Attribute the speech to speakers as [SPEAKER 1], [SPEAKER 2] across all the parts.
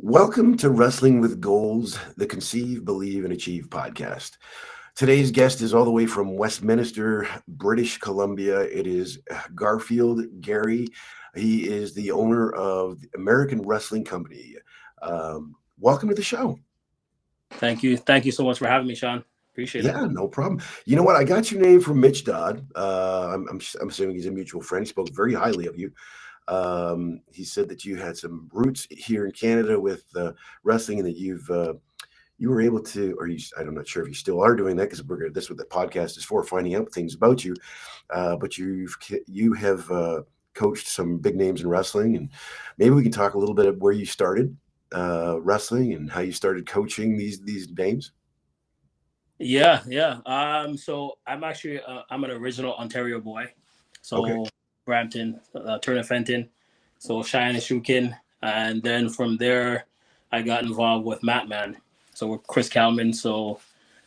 [SPEAKER 1] Welcome to Wrestling with Goals, the Conceive, Believe, and Achieve podcast. Today's guest is all the way from Westminster, British Columbia. It is Garfield Gairy. He is the owner of the American Wrestling Company. Welcome to the show.
[SPEAKER 2] Thank you. Thank you so much for having me, Sean. Appreciate it.
[SPEAKER 1] Yeah, no problem. You know what? I got your name from Mitch Dodd. I'm assuming he's a mutual friend. He spoke very highly of you. He said that you had some roots here in Canada with wrestling, and that you were able to, or I'm not sure if you still are doing that, because that's what the podcast is for, finding out things about you. But you have coached some big names in wrestling, and maybe we can talk a little bit of where you started wrestling and how you started coaching these names.
[SPEAKER 2] Yeah. So I'm actually I'm an original Ontario boy. So
[SPEAKER 1] Okay.
[SPEAKER 2] Brampton, Turner Fenton, so Cheyenne and Shukin, and then from there I got involved with Matman. So with Chris Kalman. So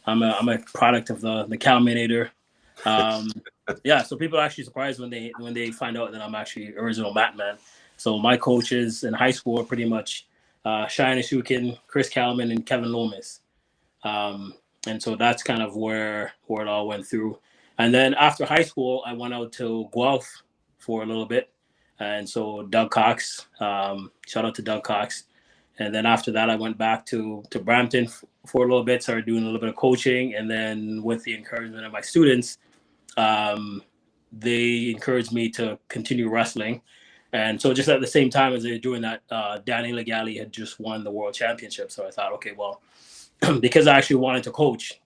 [SPEAKER 2] I'm a product of the Kalmanator. Yeah. So people are actually surprised when they find out that I'm actually original Matman. So my coaches in high school are pretty much Cheyenne and Shukin, Chris Kalman, and Kevin Lomas. And so that's kind of where it all went through. And then after high school, I went out to Guelph for a little bit. And so Doug Cox, shout out to Doug Cox. And then after that, I went back to Brampton for a little bit, started doing a little bit of coaching. And then with the encouragement of my students, they encouraged me to continue wrestling. And so just at the same time as they were doing that, Danny Legale had just won the world championship. So I thought, okay, well, because I actually wanted to coach.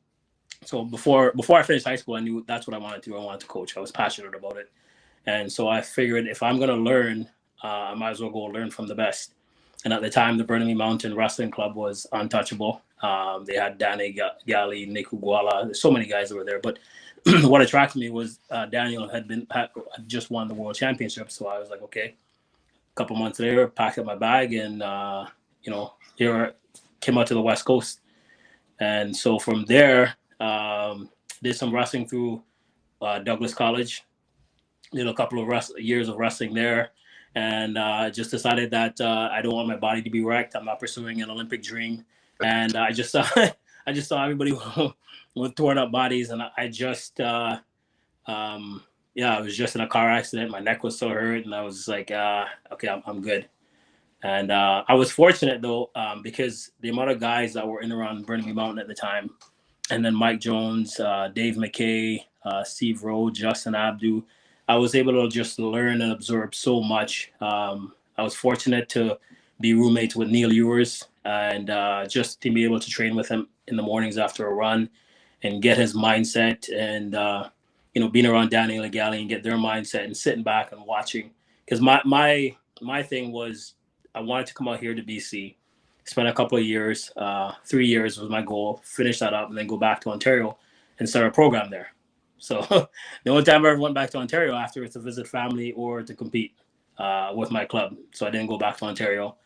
[SPEAKER 2] So before I finished high school, I knew that's what I wanted to do. I wanted to coach. I was passionate about it. And so I figured if I'm going to learn, I might as well go learn from the best. And at the time, the Burnaby Mountain Wrestling Club was untouchable. They had Danny Gali, Nick Uguala. There's so many guys that were there. But what attracted me was Daniel had just won the world championship. So I was like, okay. A couple months later, packed up my bag and, here came out to the West Coast. And so from there, did some wrestling through Douglas College. Did a couple of years of wrestling there, and just decided that I don't want my body to be wrecked. I'm not pursuing an Olympic dream, and I just saw everybody with torn up bodies, and I just I was just in a car accident. My neck was so hurt, and I was like, okay, I'm good. And I was fortunate though, because the amount of guys that were in around Burnaby Mountain at the time, and then Mike Jones, Dave McKay, Steve Rowe, Justin Abdu, I was able to just learn and absorb so much. I was fortunate to be roommates with Neil Ewers, and just to be able to train with him in the mornings after a run and get his mindset, and being around Danny Legale and get their mindset and sitting back and watching. Because my thing was, I wanted to come out here to BC, spend a couple of years, 3 years was my goal, finish that up, and then go back to Ontario and start a program there. So the only time I ever went back to Ontario after is to visit family or to compete with my club. So I didn't go back to Ontario.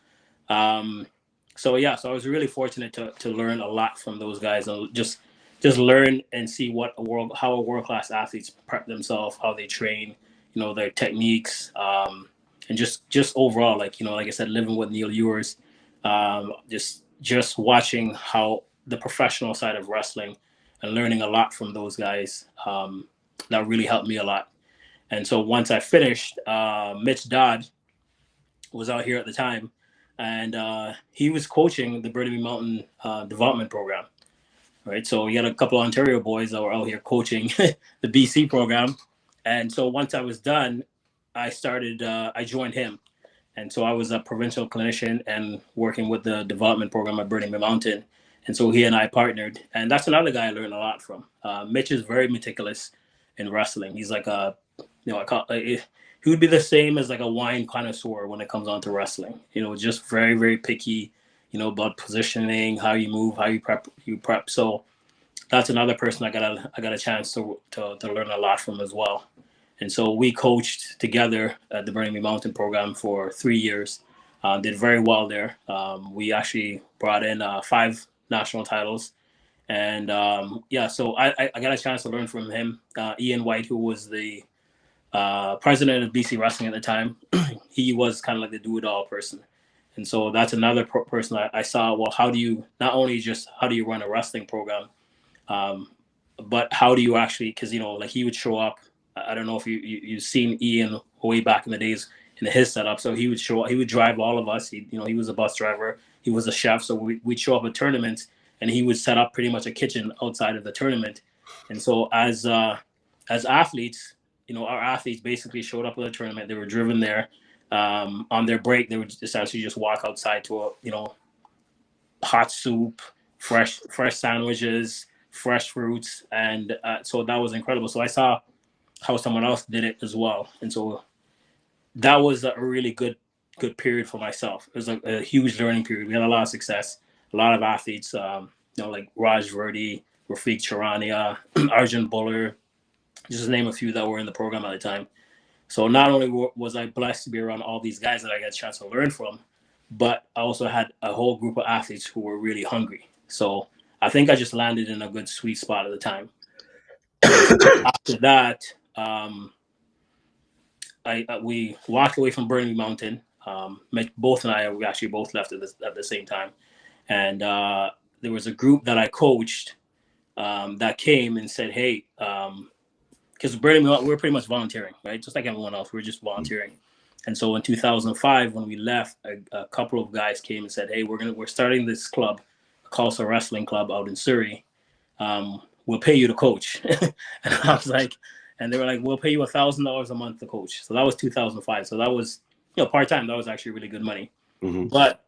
[SPEAKER 2] So I was really fortunate to learn a lot from those guys, and just learn and see how a world-class athletes prep themselves, how they train, their techniques, and just overall, like I said, living with Neil Ewers, just watching how the professional side of wrestling and learning a lot from those guys, that really helped me a lot. And so once I finished, Mitch Dodd was out here at the time, and he was coaching the Burnaby Mountain development program. Right, so we had a couple of Ontario boys that were out here coaching the BC program. And so once I was done, I joined him. And so I was a provincial clinician and working with the development program at Burnaby Mountain. And so he and I partnered. And that's another guy I learned a lot from. Mitch is very meticulous in wrestling. He's like he would be the same as like a wine connoisseur when it comes on to wrestling. Just very, very picky, about positioning, how you move, how you prep. So that's another person I got a chance to learn a lot from as well. And so we coached together at the Burnaby Mountain program for 3 years. Did very well there. We actually brought in 5 national titles. And so I got a chance to learn from him. Ian White, who was the president of BC Wrestling at the time, he was kind of like the do-it-all person. And so that's another person I saw. Well, how do you run a wrestling program, but how do you actually? Because like he would show up. I don't know if you've seen Ian way back in the days in his setup. So he would show up. He would drive all of us. He was a bus driver. He was a chef. So we'd show up at tournaments, and he would set up pretty much a kitchen outside of the tournament. And so as athletes, our athletes basically showed up at the tournament. They were driven there. On their break, they would essentially just walk outside to hot soup, fresh sandwiches, fresh fruits, and so that was incredible. So I saw how someone else did it as well, and so that was a really good period for myself. It was a huge learning period. We had a lot of success, a lot of athletes, like Raj Verdi, Rafiq Charania, Arjun Buller, just to name a few that were in the program at the time. So not only was I blessed to be around all these guys that I got a chance to learn from, but I also had a whole group of athletes who were really hungry. So I think I just landed in a good sweet spot at the time. After that, we walked away from Burning Mountain. Both and I, we actually both left at the same time. And there was a group that I coached that came and said, hey, because Burning Mountain, we were pretty much volunteering, right? Just like everyone else, we were just volunteering. And so in 2005, when we left, a couple of guys came and said, hey, we're starting this club, a Tulsa Wrestling Club out in Surrey. We'll pay you to coach. And I was like, and they were like, we'll pay you $1,000 a month to coach. So that was 2005. So that was, part-time. That was actually really good money. Mm-hmm. But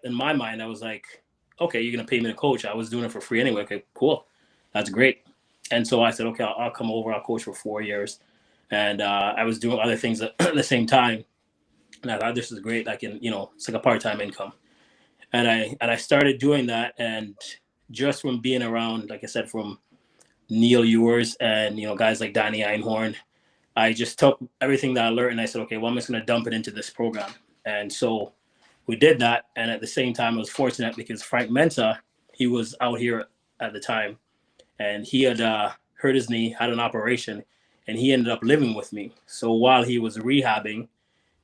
[SPEAKER 2] in my mind, I was like, okay, you're going to pay me to coach. I was doing it for free anyway. Okay, cool. That's great. And so I said, okay, I'll come over. I'll coach for 4 years. And I was doing other things at the same time. And I thought, this is great. I can, it's like a part-time income. And I started doing that. And just from being around, like I said, from Neil Ewers and, guys like Danny Einhorn, I just took everything that I learned and I said, okay, well, I'm just going to dump it into this program. And so we did that. And at the same time, I was fortunate because Frank Mensah, he was out here at the time and he had hurt his knee, had an operation, and he ended up living with me. So while he was rehabbing,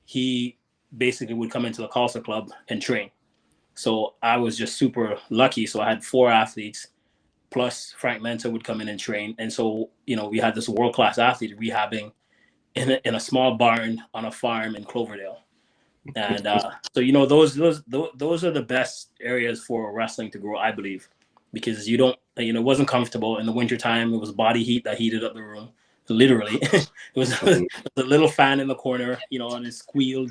[SPEAKER 2] he basically would come into the Tulsa club and train. So I was just super lucky. So I had 4 athletes, plus Frank Mensah would come in and train. And so, we had this world-class athlete rehabbing in a small barn on a farm in Cloverdale. And so, those are the best areas for wrestling to grow, I believe, because it wasn't comfortable in the wintertime. It was body heat that heated up the room. Literally, it was a little fan in the corner, and it squealed,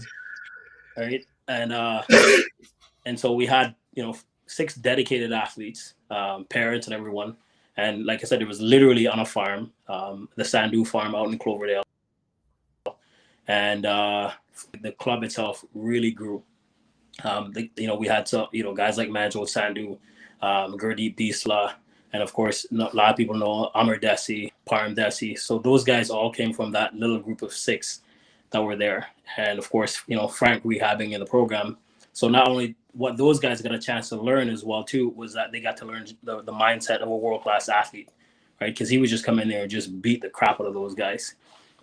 [SPEAKER 2] right? And so we had, 6 dedicated athletes, parents and everyone. And like I said, it was literally on a farm, the Sandu farm out in Cloverdale. And the club itself really grew. We had some, guys like Manjot Sandhu, Gurdeep Disla, and of course, a lot of people know Amar Desi, Param Desi. So those guys all came from that little group of 6 that were there. And of course, Frank rehabbing in the program. So not only what those guys got a chance to learn as well, too, was that they got to learn the mindset of a world-class athlete, right? Because he would just come in there and just beat the crap out of those guys.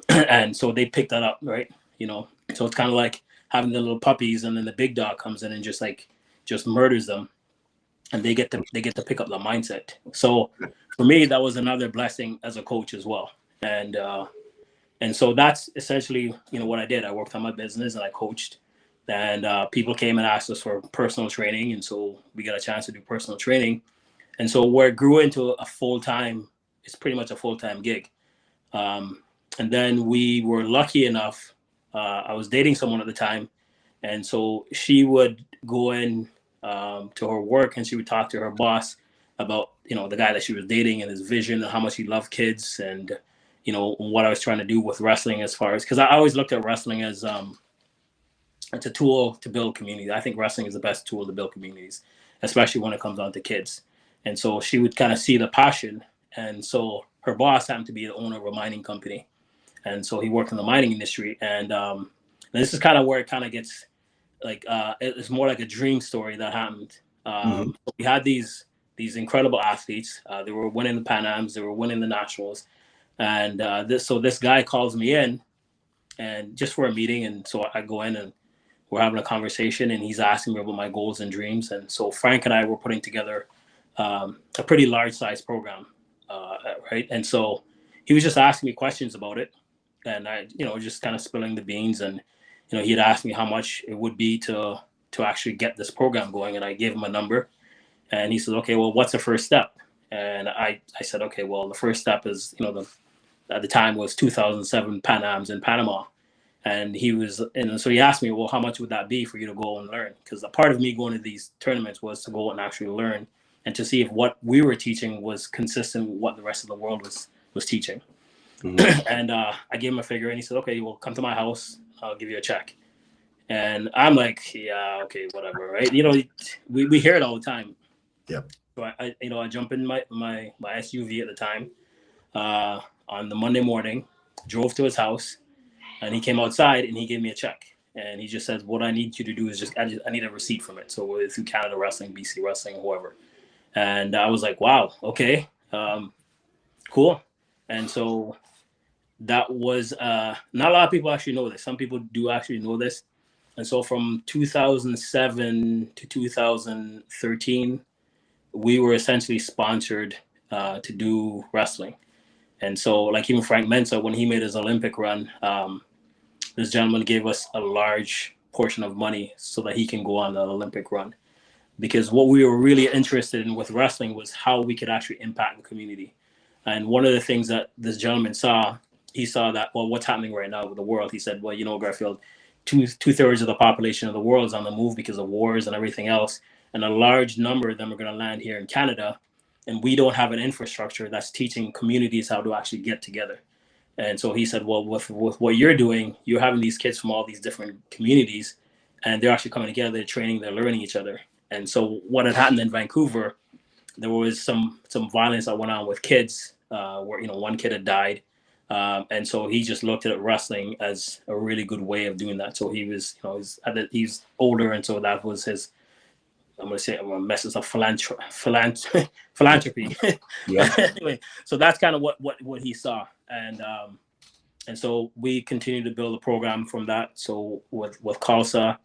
[SPEAKER 2] And so they picked that up, right? So it's kind of like having the little puppies and then the big dog comes in and just murders them. And they get to pick up the mindset. So for me, that was another blessing as a coach as well. And so that's essentially, what I did. I worked on my business and I coached. And people came and asked us for personal training. And so we got a chance to do personal training. And so where it grew into a full-time, it's pretty much a full-time gig. And then we were lucky enough, I was dating someone at the time. And so she would go in to her work and she would talk to her boss about, the guy that she was dating and his vision and how much he loved kids and, what I was trying to do with wrestling as far as, because I always looked at wrestling as it's a tool to build community. I think wrestling is the best tool to build communities, especially when it comes down to kids. And so she would kind of see the passion. And so her boss happened to be the owner of a mining company. And so he worked in the mining industry. And this is kind of where it kind of gets like, it's more like a dream story that happened. We had these incredible athletes. They were winning the Pan Ams. They were winning the Nationals. And this guy calls me in and just for a meeting. And so I go in and we're having a conversation, and he's asking me about my goals and dreams. And so Frank and I were putting together a pretty large size program, right? And so he was just asking me questions about it, and I, just kind of spilling the beans. And he had asked me how much it would be to actually get this program going, and I gave him a number, and he said, okay, well, what's the first step? And I said, okay, well, the first step is, at the time was 2007 Pan Ams in Panama. And so he asked me, well, how much would that be for you to go and learn? Because a part of me going to these tournaments was to go and actually learn and to see if what we were teaching was consistent with what the rest of the world was teaching. Mm-hmm. And I gave him a figure, and he said, okay, well, come to my house. I'll give you a check. And I'm like, yeah, okay, whatever, right? We hear it all the time.
[SPEAKER 1] Yeah.
[SPEAKER 2] So I jump in my SUV at the time on the Monday morning, drove to his house, and he came outside and he gave me a check. And he just says, what I need you to do is I need a receipt from it. So it's through Canada Wrestling, BC Wrestling, whoever. And I was like, wow, okay, cool. And so that was, not a lot of people actually know this. Some people do actually know this. And so from 2007 to 2013, we were essentially sponsored to do wrestling. And so like even Frank Mensah, when he made his Olympic run, this gentleman gave us a large portion of money so that he can go on the Olympic run. Because what we were really interested in with wrestling was how we could actually impact the community. And one of the things that this gentleman saw, he saw that, well, what's happening right now with the world? He said, well, Garfield, two-thirds of the population of the world is on the move because of wars and everything else. And a large number of them are going to land here in Canada. And we don't have an infrastructure that's teaching communities how to actually get together. And so he said, well, with what you're doing, you're having these kids from all these different communities, and they're actually coming together, they're training, they're learning each other. And so what had happened in Vancouver, there was some violence that went on with kids where, one kid had died. And so he just looked at wrestling as a really good way of doing that. So he was, he's older. And so that was his, I'm going to mess this up, philanthropy. Yeah. Anyway, so that's kind of what he saw. And so we continue to build a program from that. So with Khalsa,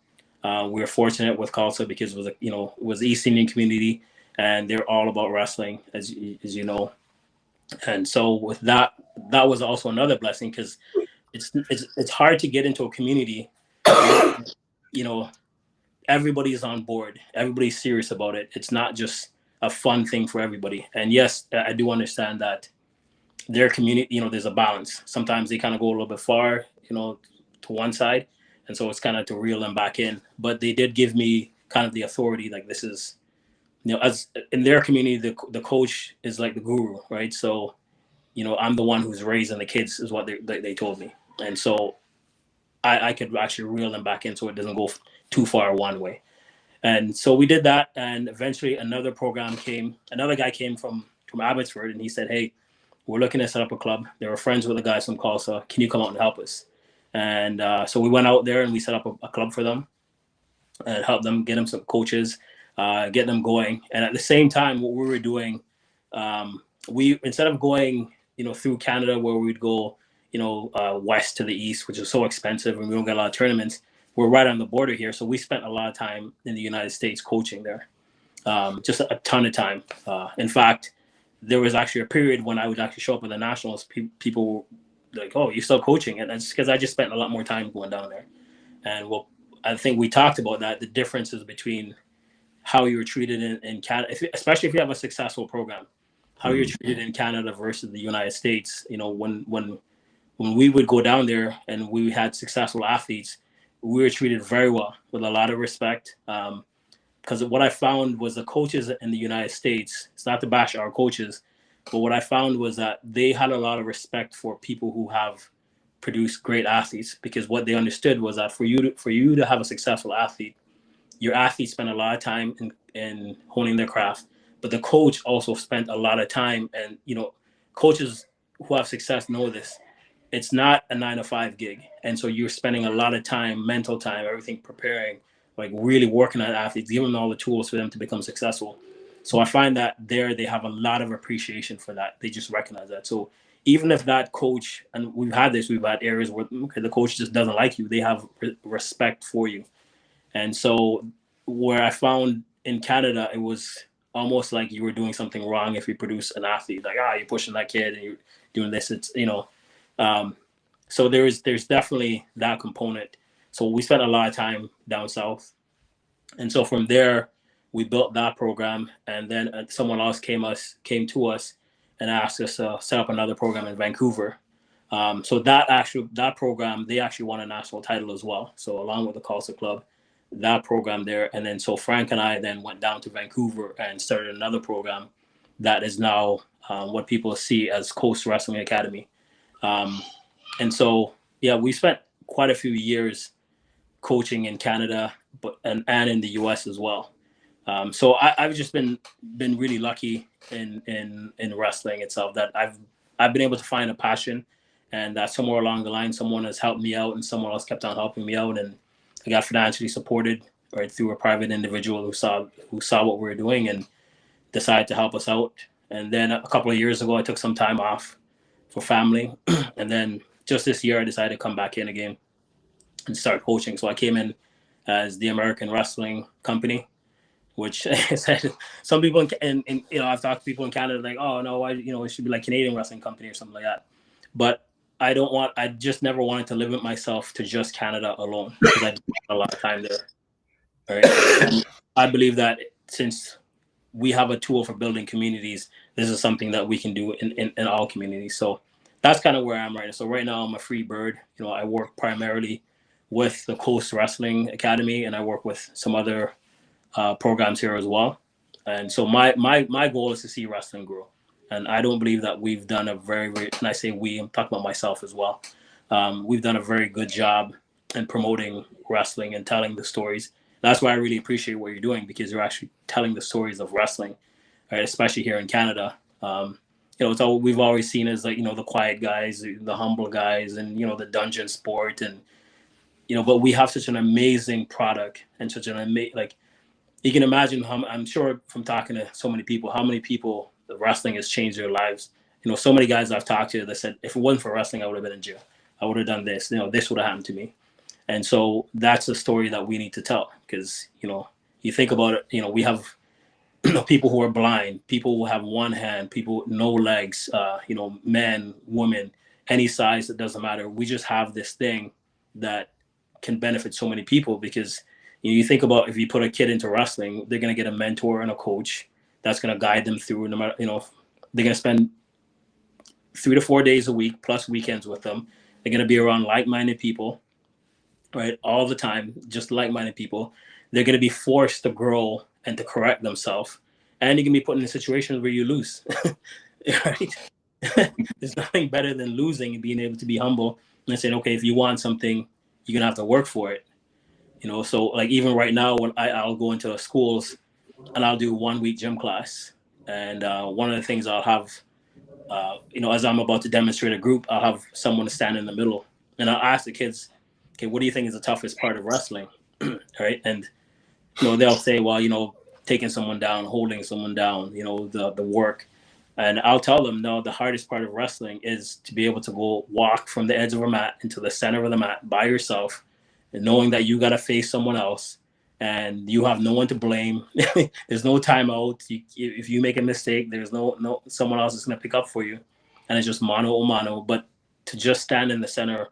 [SPEAKER 2] we were fortunate with Khalsa because it was the East Indian community, and they're all about wrestling, as you know. And so with that was also another blessing, because it's hard to get into a community, everybody's on board, everybody's serious about it. It's not just a fun thing for everybody. And yes, I do understand that their community, there's a balance. Sometimes they kind of go a little bit far, to one side. And so it's kind of to reel them back in. But they did give me kind of the authority, like this is, as in their community, the coach is like the guru, right? So, I'm the one who's raising the kids is what they told me. And so I could actually reel them back in so it doesn't go too far one way. And so we did that. And eventually another guy came from Abbotsford, and he said, hey, we're looking to set up a club. They were friends with the guys from Khalsa. Can you come out and help us? And so we went out there and we set up a club for them and helped them, get them some coaches, get them going. And at the same time, what we were doing, we, instead of going, through Canada where we'd go, west to the east, which is so expensive and we don't get a lot of tournaments, we're right on the border here. So we spent a lot of time in the United States coaching there, just a ton of time. In fact, there was actually a period when I would actually show up at the nationals. People were like, "Oh, you're still coaching?" And that's because I just spent a lot more time going down there. And I think we talked about that, the differences between how you were treated in Canada, especially if you have a successful program, how you're treated in Canada versus the United States. When we would go down there and we had successful athletes, we were treated very well with a lot of respect. Because what I found was the coaches in the United States, it's not to bash our coaches, but what I found was that they had a lot of respect for people who have produced great athletes, because what they understood was that for you to have a successful athlete, your athletes spend a lot of time in honing their craft, but the coach also spent a lot of time. And coaches who have success know this. It's not a 9-to-5 gig, and so you're spending a lot of time, mental time, everything preparing, like really working on athletes, giving them all the tools for them to become successful. So I find that they have a lot of appreciation for that. They just recognize that. So even if that coach, and we've had areas where the coach just doesn't like you, they have respect for you. And so where I found in Canada, it was almost like you were doing something wrong if you produce an athlete. Like, you're pushing that kid and you're doing this. It's, so there's definitely that component. So we spent a lot of time down south. And so from there, we built that program. And then someone else came to us and asked us to set up another program in Vancouver. So that program, they actually won a national title as well. So along with the Culture Club, that program there. And then so Frank and I then went down to Vancouver and started another program that is now what people see as Coast Wrestling Academy. And so, yeah, we spent quite a few years coaching in Canada, and in the US as well. So I've just been really lucky in wrestling itself, that I've been able to find a passion, and that somewhere along the line someone has helped me out and someone else kept on helping me out, and I got financially supported right through a private individual who saw what we were doing and decided to help us out. And then a couple of years ago I took some time off for family, and then just this year I decided to come back in again and start coaching. So I came in as the American Wrestling Company, which some people in I've talked to people in Canada like, oh no, it should be like Canadian Wrestling Company or something like that. But I just never wanted to limit myself to just Canada alone, because I spent a lot of time there. Right. And I believe that since we have a tool for building communities, this is something that we can do in all communities. So that's kind of where I am right now. So right now I'm a free bird. I work primarily with the Coast Wrestling Academy, and I work with some other programs here as well. And so my goal is to see wrestling grow. And I don't believe that we've done a very, very, and I say we, I'm talking about myself as well. We've done a very good job in promoting wrestling and telling the stories. That's why I really appreciate what you're doing, because you're actually telling the stories of wrestling, right? Especially here in Canada. It's all we've always seen as, like, the quiet guys, the humble guys, and the dungeon sport, and but we have such an amazing product and such an amazing, like, you can imagine how, I'm sure from talking to so many people, how many people the wrestling has changed their lives. So many guys I've talked to that said, if it wasn't for wrestling, I would have been in jail. I would have done this. This would have happened to me. And so that's a story that we need to tell, because, you think about it, we have people who are blind, people who have one hand, people no legs, men, women, any size, it doesn't matter. We just have this thing that can benefit so many people, because you think about, if you put a kid into wrestling, they're going to get a mentor and a coach that's going to guide them through, no matter, they're going to spend 3 to 4 days a week plus weekends with them. They're going to be around like-minded people, right? All the time, just like-minded people. They're going to be forced to grow and to correct themselves. And you can be put in situations where you lose, right? There's nothing better than losing and being able to be humble and saying, okay, if you want something, you're going to have to work for it. So like even right now, when I'll go into schools and I'll do 1 week gym class. And one of the things I'll have, as I'm about to demonstrate a group, I'll have someone stand in the middle and I'll ask the kids, okay, what do you think is the toughest part of wrestling? Right. And, they'll say, well, taking someone down, holding someone down, the work. And I'll tell them, no, the hardest part of wrestling is to be able to go walk from the edge of a mat into the center of the mat by yourself, and knowing that you got to face someone else and you have no one to blame. There's no timeout. If you make a mistake, there's no someone else is going to pick up for you. And it's just mano a mano. But to just stand in the center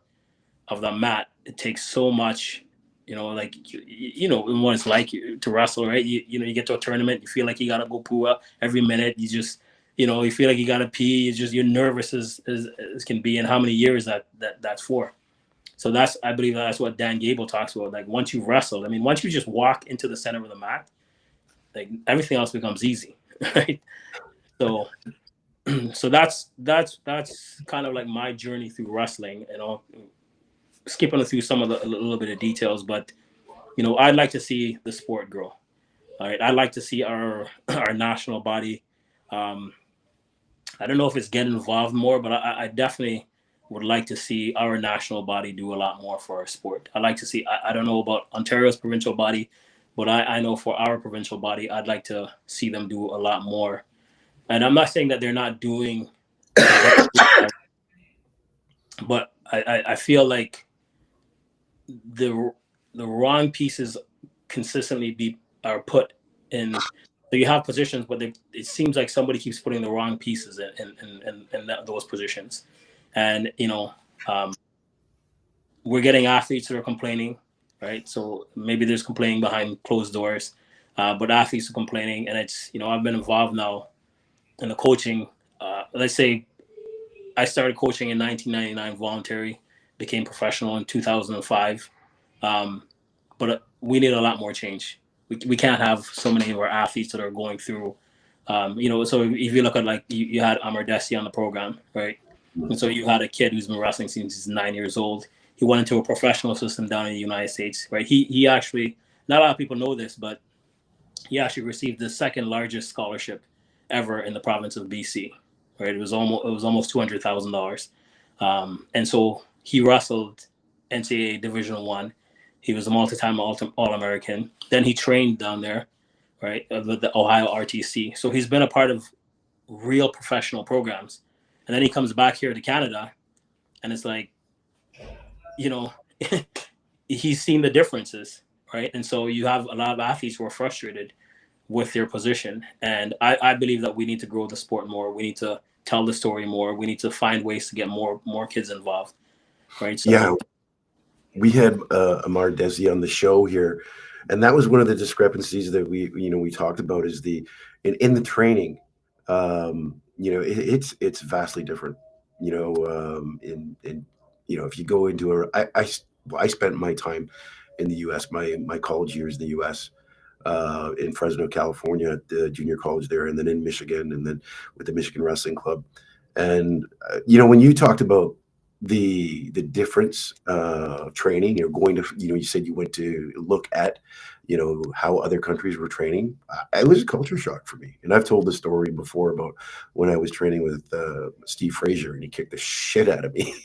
[SPEAKER 2] of the mat, it takes so much, like, what it's like to wrestle, right? You get to a tournament, you feel like you got to go poo up every minute. You just, you feel like you got to pee. You're nervous as can be, and how many years that's for. So I believe that's what Dan Gable talks about. Like, once you've wrestled, once you just walk into the center of the mat, like, everything else becomes easy, right? So, so that's kind of like my journey through wrestling, skipping through some of a little bit of details, but, I'd like to see the sport grow. All right. I'd like to see our national body. I don't know if it's getting involved more, but I definitely would like to see our national body do a lot more for our sport. I'd like to see, I don't know about Ontario's provincial body, but I know for our provincial body, I'd like to see them do a lot more. And I'm not saying that they're not doing, but I feel like the wrong pieces consistently are put in. So you have positions, but it seems like somebody keeps putting the wrong pieces in those positions, and we're getting athletes that are complaining, right? So maybe there's complaining behind closed doors, but athletes are complaining, and it's I've been involved now in the coaching. Let's say I started coaching in 1999, voluntary, became professional in 2005. But we need a lot more change. We can't have so many of our athletes that are going through, so if you look at, like, you had Amar Desi on the program, right? And so you had a kid who's been wrestling since he's 9 years old. He went into a professional system down in the United States, right? He actually, not a lot of people know this, but he actually received the second largest scholarship ever in the province of BC, right? It was almost $200,000. And so he wrestled NCAA Division One. He was a multi-time All-American. Then he trained down there, right, with the Ohio RTC. So he's been a part of real professional programs. And then he comes back here to Canada, and it's like, he's seen the differences, right? And so you have a lot of athletes who are frustrated with their position. And I believe that we need to grow the sport more. We need to tell the story more. We need to find ways to get more kids involved, right? So
[SPEAKER 1] Yeah, we had Amar Desi on the show here, and that was one of the discrepancies that we talked about, is in the training. It's vastly different. If you go into I spent my time in the U.S. My college years in the U.S. In Fresno, California, at the junior college there, and then in Michigan, and then with the Michigan Wrestling Club. And when you talked about the difference of training, going to, you said you went to look at how other countries were training. It was a culture shock for me, and I've told the story before about when I was training with Steve Frazier, and he kicked the shit out of me.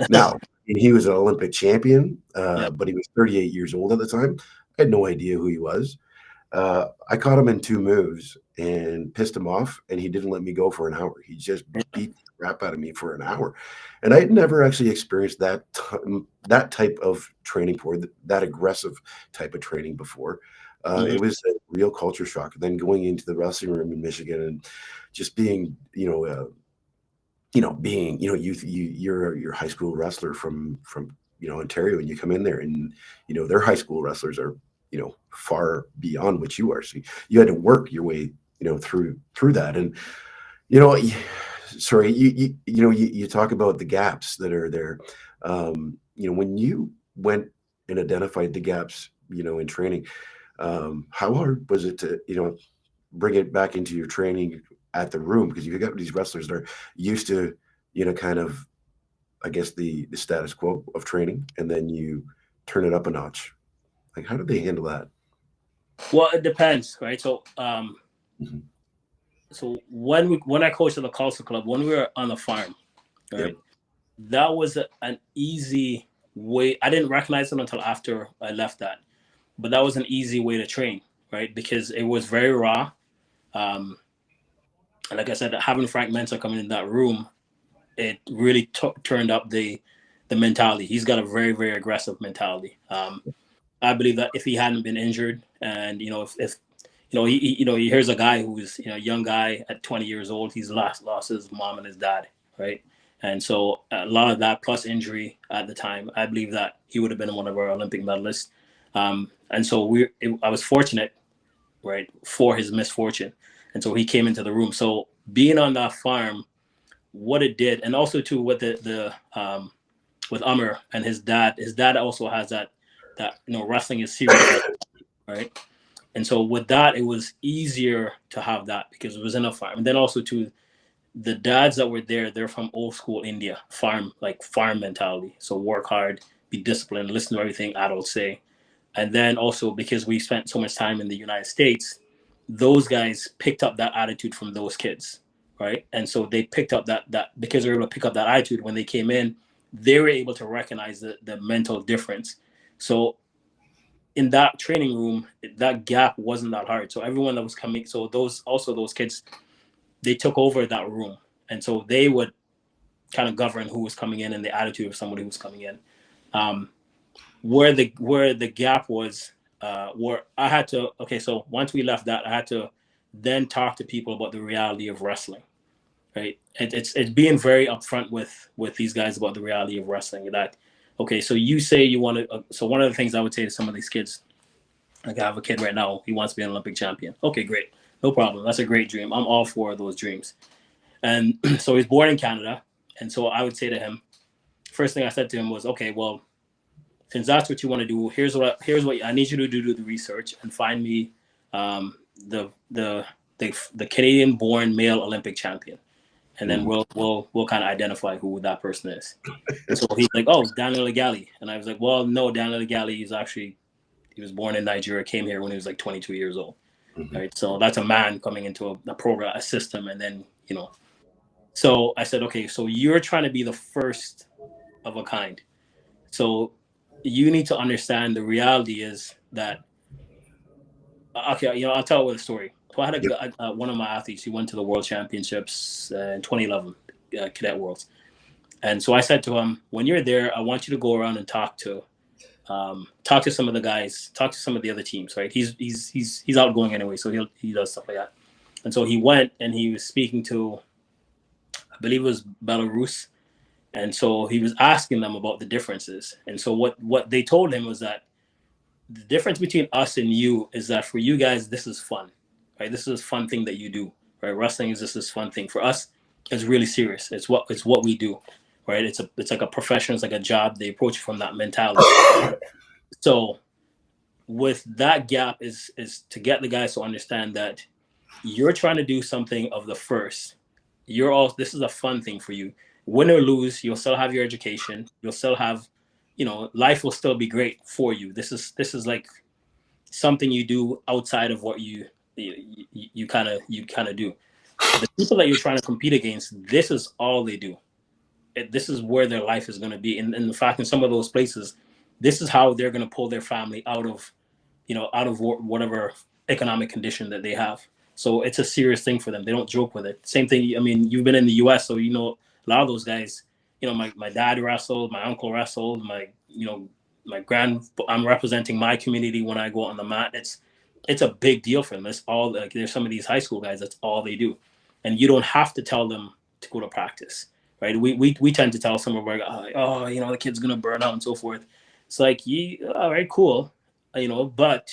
[SPEAKER 1] Now, he was an Olympic champion, but he was 38 years old at the time. I had no idea who he was. I caught him in 2 moves and pissed him off, and he didn't let me go for an hour. He just beat the crap out of me for an hour, and I had never actually experienced that type of training before, that aggressive type of training before. It was a real culture shock. And then going into the wrestling room in Michigan and just being, you're a high school wrestler from Ontario, and you come in there, and their high school wrestlers are far beyond what you are. So you had to work your way, through that. And, sorry, you talk about the gaps that are there. When you went and identified the gaps, in training, how hard was it to, bring it back into your training at the room? Because you've got these wrestlers that are used to, kind of, I guess, the status quo of training, and then you turn it up a notch. Like, how do they handle that?
[SPEAKER 2] Well, it depends, right? So,
[SPEAKER 1] Mhm.
[SPEAKER 2] so when I coached at the Culture Club, when we were on the farm, right, that was an easy way. I didn't recognize it until after I left that, but that was an easy way to train, right? Because it was very raw. And like I said, having Frank Mensa coming in that room, it really turned up the mentality. He's got a very, very aggressive mentality. I believe that if he hadn't been injured, and if he here's a guy who's a young guy at 20 years old, he's lost his mom and his dad, right? And so a lot of that plus injury at the time, I believe that he would have been one of our Olympic medalists. And so I was fortunate, right, for his misfortune, and so he came into the room. So being on that farm, what it did, and also too with with Amr and his dad also has that wrestling is serious, right? And so with that, it was easier to have that because it was in a farm. And then also to the dads that were there, they're from old school India, farm mentality. So work hard, be disciplined, listen to everything adults say. And then also because we spent so much time in the United States, those guys picked up that attitude from those kids, right? And so they picked up that because they were able to pick up that attitude when they came in, they were able to recognize the mental difference. So in that training room, that gap wasn't that hard. So everyone that was coming, so those kids, they took over that room, and so they would kind of govern who was coming in and the attitude of somebody who was coming in. Where the gap was, where I had to, okay, so once we left that, I had to then talk to people about the reality of wrestling, right? It's being very upfront with these guys about the reality of wrestling. That, okay, so you say you want to, so one of the things I would say to some of these kids, like I have a kid right now, he wants to be an Olympic champion. Okay, great. No problem. That's a great dream. I'm all for those dreams. And so he's born in Canada. And so I would say to him, first thing I said to him was, okay, well, since that's what you want to do, here's what I need you to do the research and find me the Canadian-born male Olympic champion, and then we'll kind of identify who that person is. And so he's like, oh, Daniel Legali, and I was like, well, no, Daniel Legali is actually, he was born in Nigeria, came here when he was like 22 years old, right? So that's a man coming into a program, a system, and then So I said, okay, so you're trying to be the first of a kind. So you need to understand the reality is that, okay, I'll tell you a story. So I had one of my athletes, he went to the World Championships in 2011, Cadet Worlds. And so I said to him, when you're there, I want you to go around and talk to some of the guys, talk to some of the other teams, right? He's outgoing anyway, so he does stuff like that. And so he went and he was speaking to, I believe it was Belarus. And so he was asking them about the differences. And so what they told him was that the difference between us and you is that for you guys, this is fun, right? This is a fun thing that you do, right? Wrestling is just this fun thing. For us, it's really serious. It's what we do, right? It's like a profession. It's like a job. They approach it from that mentality. So with that gap is to get the guys to understand that you're trying to do something of the first. This is a fun thing for you. Win or lose, you'll still have your education. You'll still have, life will still be great for you. This is like something you do outside of what you kind of do. The people that you're trying to compete against, this is all they do. This is where their life is going to be. And in fact, in some of those places, this is how they're going to pull their family out of whatever economic condition that they have. So it's a serious thing for them. They don't joke with it. Same thing. I mean, you've been in the U.S., so a lot of those guys. My dad wrestled, my uncle wrestled, I'm representing my community when I go on the mat. It's a big deal for them. It's all like there's some of these high school guys. That's all they do, and you don't have to tell them to go to practice, right? We tend to tell some of our guys, oh, the kid's gonna burn out and so forth. It's like, all right, cool, but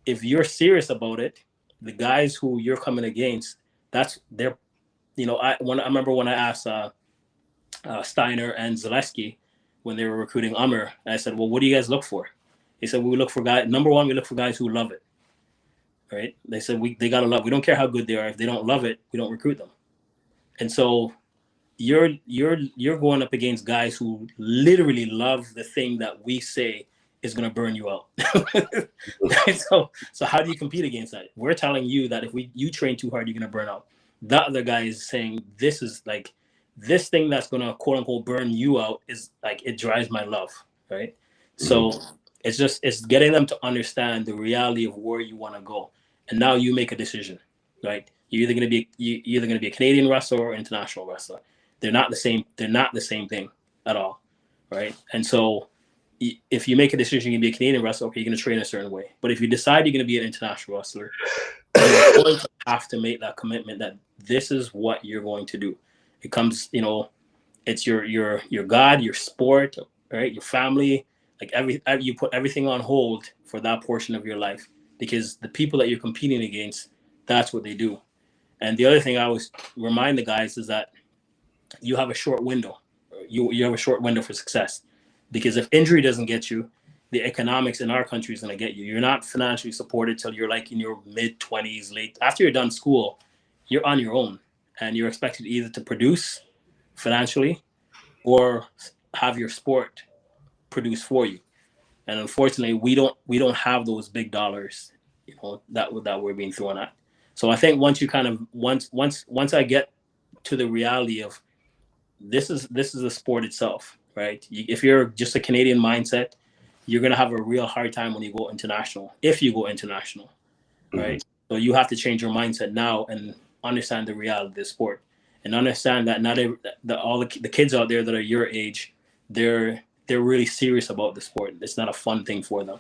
[SPEAKER 2] if you're serious about it, the guys who you're coming against, that's their, I remember when I asked Steiner and Zaleski when they were recruiting Amr, I said, well, what do you guys look for? They said, we look for guys. Number one, we look for guys who love it, right? They said they gotta love. We don't care how good they are. If they don't love it, we don't recruit them. And so you're going up against guys who literally love the thing that we say is going to burn you out. So how do you compete against that? We're telling you that if you train too hard, you're going to burn out. That other guy is saying, this is like, this thing that's going to quote unquote burn you out is like, it drives my love, right? So it's getting them to understand the reality of where you want to go. And now you make a decision, right? You're either going to be a Canadian wrestler or international wrestler. They're not the same thing at all, right? And so if you make a decision you're going to be a Canadian wrestler, okay, you're going to train a certain way. But if you decide you're going to be an international wrestler, you're going to have to make that commitment that this is what you're going to do. It comes, it's your God, your sport, right? Your family, like you put everything on hold for that portion of your life, because the people that you're competing against, that's what they do. And the other thing I always remind the guys is that you have a short window. You have a short window for success, because if injury doesn't get you, the economics in our country is going to get you. You're not financially supported till you're like in your mid-20s, late. After you're done school, you're on your own, and you're expected either to produce financially or have your sport produce for you. And unfortunately, we don't have those big dollars, that we're being thrown at. So I think once I get to the reality of this is the sport itself, right? If you're just a Canadian mindset, you're going to have a real hard time when you go international, if you go international, right? So you have to change your mindset now and understand the reality of this sport, and understand that all the kids out there that are your age, they're really serious about the sport. It's not a fun thing for them.